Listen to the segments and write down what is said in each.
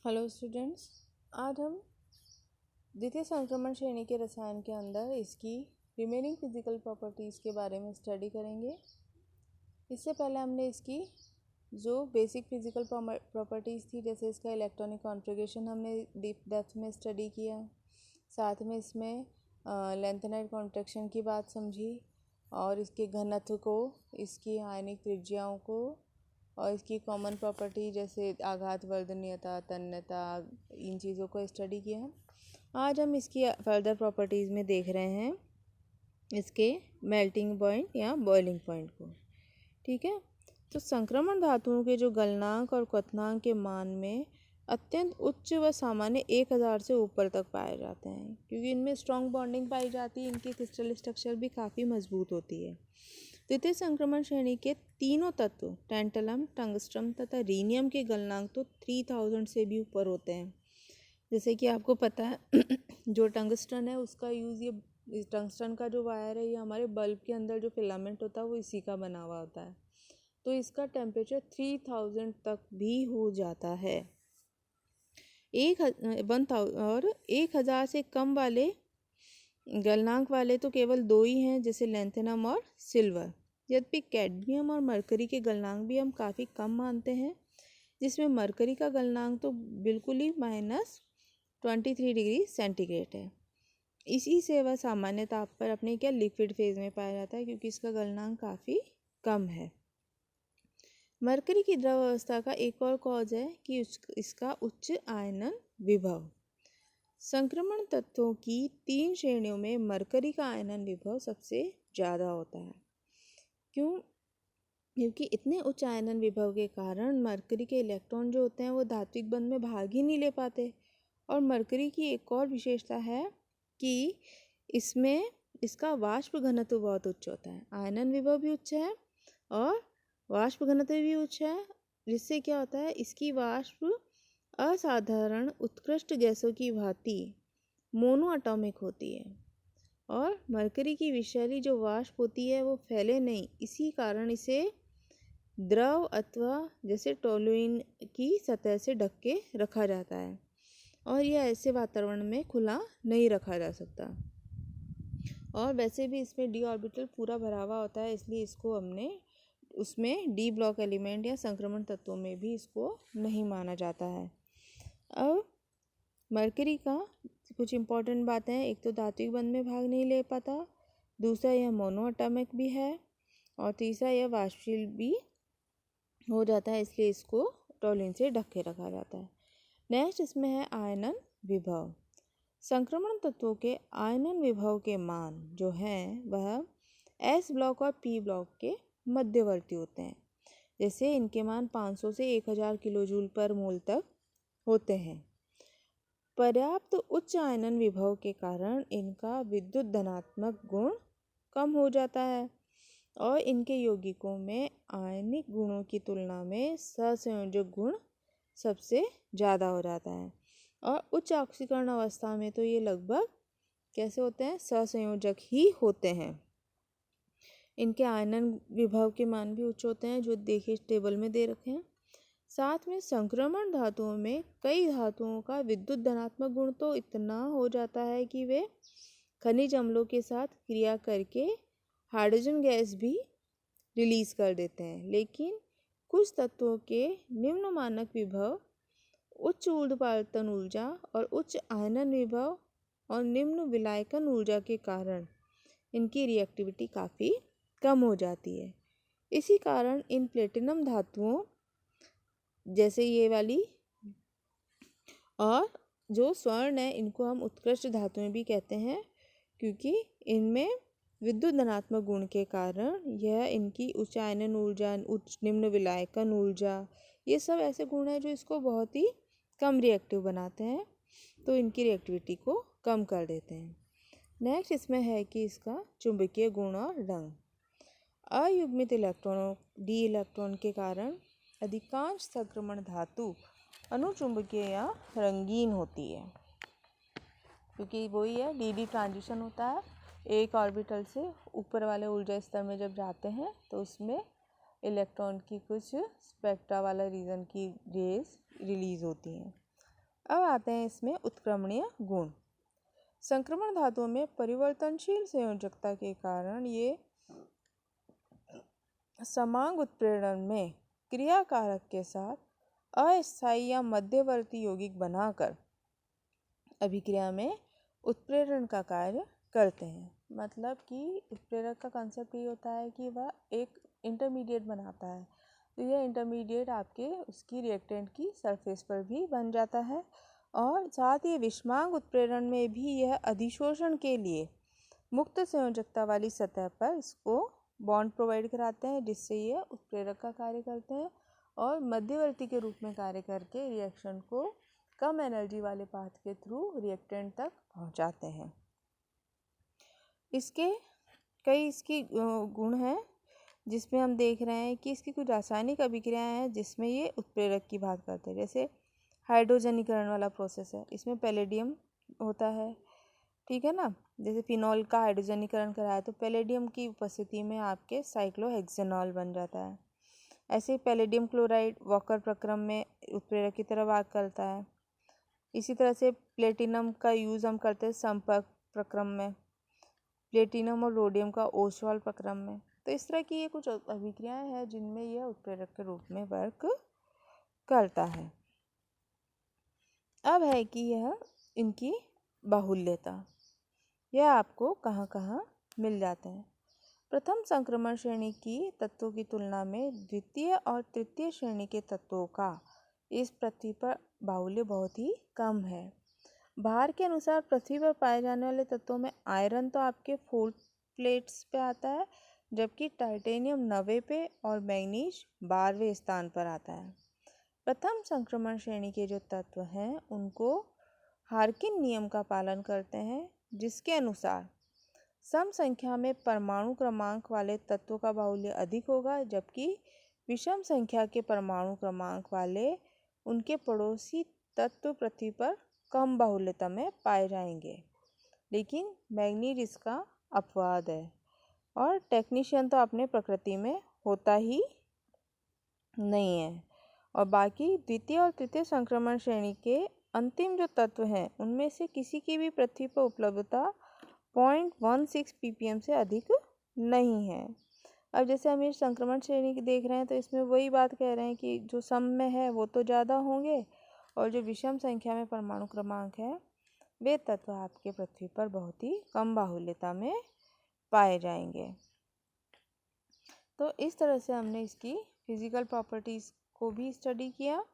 Hello students, आज हम द्वितीय संक्रमण श्रेणी के रसायन के अंदर इसकी रिमेनिंग फिजिकल प्रॉपर्टीज़ के बारे में स्टडी करेंगे। इससे पहले हमने इसकी जो बेसिक फिजिकल प्रॉपर्टीज़ थी, जैसे इसका इलेक्ट्रॉनिक कॉन्फ़िगरेशन, हमने डीप डेप्थ में स्टडी किया। साथ में इसमें लेंथेनाइड कॉन्ट्रैक्शन की बात समझी और इसके घनत्व को, इसकी आयनिक त्रिज्याओं को और इसकी कॉमन प्रॉपर्टी जैसे आघात वर्धनीयता, तन्यता, इन चीज़ों को स्टडी किया। आज हम इसकी फर्दर प्रॉपर्टीज़ में देख रहे हैं इसके मेल्टिंग पॉइंट या बॉइलिंग पॉइंट को। ठीक है, तो संक्रमण धातुओं के जो गलनांक और क्वथनांक के मान में अत्यंत उच्च व सामान्य 1000 से ऊपर तक पाए जाते हैं, क्योंकि इनमें स्ट्रॉन्ग बॉन्डिंग पाई जाती है। इनकी क्रिस्टल स्ट्रक्चर भी काफ़ी मजबूत होती है। द्वितीय संक्रमण श्रेणी के तीनों तत्व टैंटलम, टंगस्ट्रम तथा रीनियम के गलनांक तो 3000 से भी ऊपर होते हैं। जैसे कि आपको पता है जो टंगस्टन है उसका यूज़, ये टंगस्टन का जो वायर है ये हमारे बल्ब के अंदर जो फिलामेंट होता है वो इसी का बना हुआ होता है। तो इसका टेम्परेचर 3000 तक भी हो जाता है। 1000 से कम वाले गलनांक वाले तो केवल 2 ही हैं, जैसे लेंथेनम और सिल्वर। यद्यपि कैडमियम और मरकरी के गलनांक भी हम काफ़ी कम मानते हैं, जिसमें मरकरी का गलनांक तो बिल्कुल ही -23 डिग्री सेंटीग्रेड है। इसी से वह सामान्य ताप पर अपने लिक्विड फेज में पाया जाता है, क्योंकि इसका गलनांक काफ़ी कम है। मरकरी की द्रव अवस्था का एक और कॉज है कि इसका उच्च आयनन विभव। संक्रमण तत्वों की 3 श्रेणियों में मरकरी का आयनन विभव सबसे ज़्यादा होता है। क्योंकि इतने उच्च आयनन विभव के कारण मरकरी के इलेक्ट्रॉन जो होते हैं वो धात्विक बंध में भाग ही नहीं ले पाते। और मरकरी की एक और विशेषता है कि इसमें इसका वाष्प घनत्व बहुत उच्च होता है। आयनन विभव भी उच्च है और वाष्प घनत्व भी उच्च है, जिससे क्या होता है, इसकी वाष्प असाधारण उत्कृष्ट गैसों की भांति मोनो एटॉमिक होती है। और मरकरी की विषैली जो वाष्प होती है वो फैले नहीं, इसी कारण इसे द्रव अथवा जैसे टोलुइन की सतह से ढक के रखा जाता है और यह ऐसे वातावरण में खुला नहीं रखा जा सकता। और वैसे भी इसमें डी ऑर्बिटल पूरा भरा हुआ होता है, इसलिए इसको हमने उसमें डी ब्लॉक एलिमेंट या संक्रमण तत्वों में भी इसको नहीं माना जाता है। अब मरकरी का कुछ इम्पोर्टेंट बातें हैं। एक तो धात्विक बंध में भाग नहीं ले पाता, दूसरा यह मोनो एटॉमिक भी है और तीसरा यह वाष्पशील भी हो जाता है, इसलिए इसको टोलुइन से ढक के रखा जाता है। नेक्स्ट इसमें है आयनन विभव। संक्रमण तत्वों के आयनन विभव के मान जो हैं वह एस ब्लॉक और पी ब्लॉक के मध्यवर्ती होते हैं। जैसे इनके मान 500 से 1000 किलोजूल पर मोल तक होते हैं। पर्याप्त उच्च आयनन विभव के कारण इनका विद्युत धनात्मक गुण कम हो जाता है और इनके यौगिकों में आयनिक गुणों की तुलना में सहसंयोजक गुण सबसे ज़्यादा हो जाता है। और उच्च ऑक्सीकरण अवस्था में तो ये लगभग कैसे होते हैं, सहसंयोजक ही होते हैं। इनके आयनन विभव के मान भी उच्च होते हैं, जो देखिए टेबल में दे रखे हैं। साथ में संक्रमण धातुओं में कई धातुओं का विद्युत धनात्मक गुण तो इतना हो जाता है कि वे खनिज अम्लों के साथ क्रिया करके हाइड्रोजन गैस भी रिलीज कर देते हैं। लेकिन कुछ तत्वों के निम्न मानक विभव, उच्च ऊर्ध्वपातन ऊर्जा और उच्च आयनन विभव और निम्न विलायकन ऊर्जा के कारण इनकी रिएक्टिविटी काफ़ी कम हो जाती है। इसी कारण इन प्लेटिनम धातुओं जैसे ये वाली और जो स्वर्ण है, इनको हम उत्कृष्ट धातुएं भी कहते हैं, क्योंकि इनमें विद्युत धनात्मक गुण के कारण यह इनकी उच्च आयनन ऊर्जा, उच्च निम्न विलायकन ऊर्जा, ये सब ऐसे गुण हैं जो इसको बहुत ही कम रिएक्टिव बनाते हैं, तो इनकी रिएक्टिविटी को कम कर देते हैं। नेक्स्ट इसमें है कि इसका चुंबकीय गुण और रंग। अयुग्मित इलेक्ट्रॉनों डी इलेक्ट्रॉन के कारण अधिकांश संक्रमण धातु अनुचुंबकीय या रंगीन होती है, क्योंकि वही है डी ट्रांजिशन होता है। एक ऑर्बिटल से ऊपर वाले ऊर्जा स्तर में जब जाते हैं तो उसमें इलेक्ट्रॉन की कुछ स्पेक्ट्रा वाला रीजन की रेज रिलीज होती हैं। अब आते हैं इसमें उत्क्रमणीय गुण। संक्रमण धातुओं में परिवर्तनशील संयोजकता के कारण ये समांग उत्प्रेरण में क्रियाकारक के साथ अस्थायी या मध्यवर्ती यौगिक बनाकर अभिक्रिया में उत्प्रेरण का कार्य करते हैं। मतलब कि उत्प्रेरक का कंसेप्ट ये होता है कि वह एक इंटरमीडिएट बनाता है, तो यह इंटरमीडिएट आपके उसकी रिएक्टेंट की सरफेस पर भी बन जाता है। और साथ ही विषमांग उत्प्रेरण में भी यह अधिशोषण के लिए मुक्त संयोजकता वाली सतह पर इसको बॉन्ड प्रोवाइड कराते हैं, जिससे ये उत्प्रेरक का कार्य करते हैं और मध्यवर्ती के रूप में कार्य करके रिएक्शन को कम एनर्जी वाले पाथ के थ्रू रिएक्टेंट तक पहुंचाते हैं। इसके कई इसकी गुण हैं, जिसमें हम देख रहे हैं कि इसकी कुछ रासायनिक अभिक्रियाएं हैं जिसमें ये उत्प्रेरक की बात करते हैं। जैसे हाइड्रोजनीकरण वाला प्रोसेस है, इसमें पैलेडियम होता है, ठीक है ना। जैसे फिनॉल का हाइड्रोजनीकरण कराया तो पैलेडियम की उपस्थिति में आपके साइक्लोहेक्सेनॉल बन जाता है। ऐसे ही पैलेडियम क्लोराइड वॉकर प्रक्रम में उत्प्रेरक की तरह बात करता है। इसी तरह से प्लेटिनम का यूज़ हम करते हैं संपर्क प्रक्रम में, प्लेटिनम और रोडियम का ओसवाल प्रक्रम में। तो इस तरह की ये कुछ अभिक्रियाएं हैं जिनमें यह उत्प्रेरक के रूप में वर्क करता है। अब है कि यह इनकी बाहुल्यता, यह आपको कहाँ कहाँ मिल जाते हैं। प्रथम संक्रमण श्रेणी की तत्वों की तुलना में द्वितीय और तृतीय श्रेणी के तत्वों का इस पृथ्वी पर बाहुल्य बहुत ही कम है। भार के अनुसार पृथ्वी पर पाए जाने वाले तत्वों में आयरन तो आपके 4 प्लेट्स पे आता है, जबकि टाइटेनियम 9वें पे और मैग्नीज 12वें स्थान पर आता है। प्रथम संक्रमण श्रेणी के जो तत्व हैं उनको हार्किन नियम का पालन करते हैं, जिसके अनुसार सम संख्या में परमाणु क्रमांक वाले तत्वों का बाहुल्य अधिक होगा, जबकि विषम संख्या के परमाणु क्रमांक वाले उनके पड़ोसी तत्व पृथ्वी पर कम बाहुल्यता में पाए जाएंगे। लेकिन मैग्नीज इसका अपवाद है और टेक्नीशियन तो अपने प्रकृति में होता ही नहीं है। और बाकी द्वितीय और तृतीय संक्रमण श्रेणी के अंतिम जो तत्व हैं उनमें से किसी की भी पृथ्वी पर उपलब्धता 0.16 ppm से अधिक नहीं है। अब जैसे हम ये संक्रमण श्रेणी की देख रहे हैं तो इसमें वही बात कह रहे हैं कि जो सम में है वो तो ज़्यादा होंगे और जो विषम संख्या में परमाणु क्रमांक है वे तत्व आपके पृथ्वी पर बहुत ही कम बाहुल्यता में पाए जाएंगे। तो इस तरह से हमने इसकी फिजिकल प्रॉपर्टीज़ को भी स्टडी किया।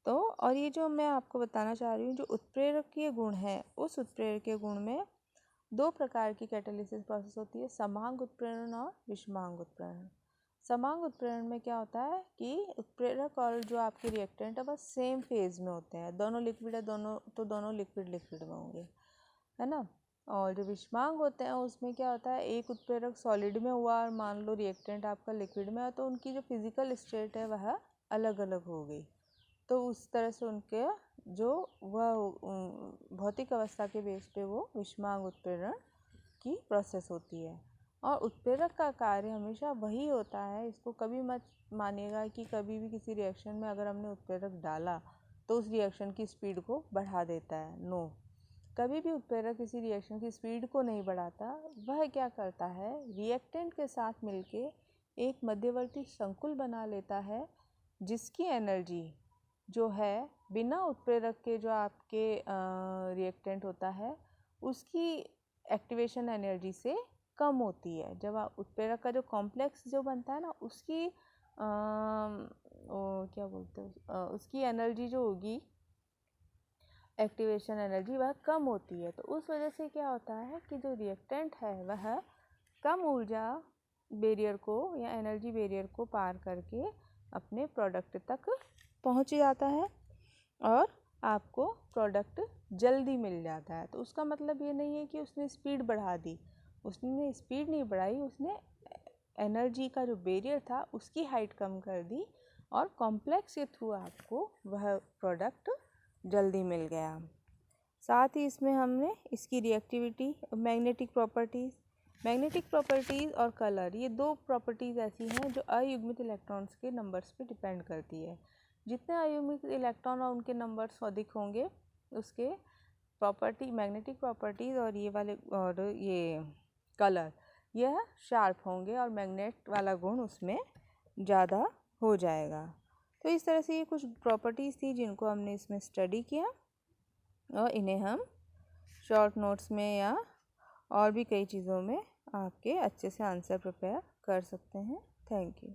तो और ये जो मैं आपको बताना चाह रही हूँ जो उत्प्रेरकीय गुण है, उस उत्प्रेरकीय गुण में 2 प्रकार की कैटालिसिस प्रोसेस होती है, समांग उत्प्रेरण और विषमांग उत्प्रेरण। समांग उत्प्रेरण में क्या होता है कि उत्प्रेरक और जो आपके रिएक्टेंट है बस सेम फेज में होते हैं, दोनों लिक्विड है, दोनों लिक्विड में होंगे, है ना। और जो विषमांग होते हैं उसमें क्या होता है, एक उत्प्रेरक सॉलिड में हुआ और मान लो रिएक्टेंट आपका लिक्विड में है, तो उनकी जो फिजिकल स्टेट है वह अलग अलग हो गई। तो उस तरह से उनके जो वह भौतिक अवस्था के बेस पे वो विषमांग उत्प्रेरण की प्रोसेस होती है। और उत्प्रेरक का कार्य हमेशा वही होता है, इसको कभी मत मानिएगा कि कभी भी किसी रिएक्शन में अगर हमने उत्प्रेरक डाला तो उस रिएक्शन की स्पीड को बढ़ा देता है। नो, कभी भी उत्प्रेरक किसी रिएक्शन की स्पीड को नहीं बढ़ाता। वह क्या करता है, रिएक्टेंट के साथ मिलके एक मध्यवर्ती संकुल बना लेता है, जिसकी एनर्जी जो है बिना उत्प्रेरक के जो आपके रिएक्टेंट होता है उसकी एक्टिवेशन एनर्जी से कम होती है। जब उत्प्रेरक का जो कॉम्प्लेक्स जो बनता है ना उसकी क्या बोलते हैं उसकी एनर्जी जो होगी एक्टिवेशन एनर्जी वह कम होती है। तो उस वजह से क्या होता है कि जो रिएक्टेंट है वह कम ऊर्जा बैरियर को या एनर्जी बैरियर को पार करके अपने प्रोडक्ट तक पहुंच जाता है और आपको प्रोडक्ट जल्दी मिल जाता है। तो उसका मतलब ये नहीं है कि उसने स्पीड बढ़ा दी, उसने स्पीड नहीं बढ़ाई, उसने एनर्जी का जो बैरियर था उसकी हाइट कम कर दी और कॉम्प्लेक्स के थ्रू आपको वह प्रोडक्ट जल्दी मिल गया। साथ ही इसमें हमने इसकी रिएक्टिविटी, मैग्नेटिक प्रॉपर्टीज़ और कलर, ये 2 प्रॉपर्टीज़ ऐसी हैं जो अयुग्मित इलेक्ट्रॉन्स के नंबर्स पे डिपेंड करती है। जितने अयुग्मित इलेक्ट्रॉन और उनके नंबर्स अधिक होंगे उसके प्रॉपर्टी, मैग्नेटिक प्रॉपर्टीज़ और ये कलर यह शार्प होंगे और मैग्नेट वाला गुण उसमें ज़्यादा हो जाएगा। तो इस तरह से ये कुछ प्रॉपर्टीज़ थी जिनको हमने इसमें स्टडी किया और इन्हें हम शॉर्ट नोट्स में या और भी कई चीज़ों में आपके अच्छे से आंसर प्रिपेयर कर सकते हैं। Thank you.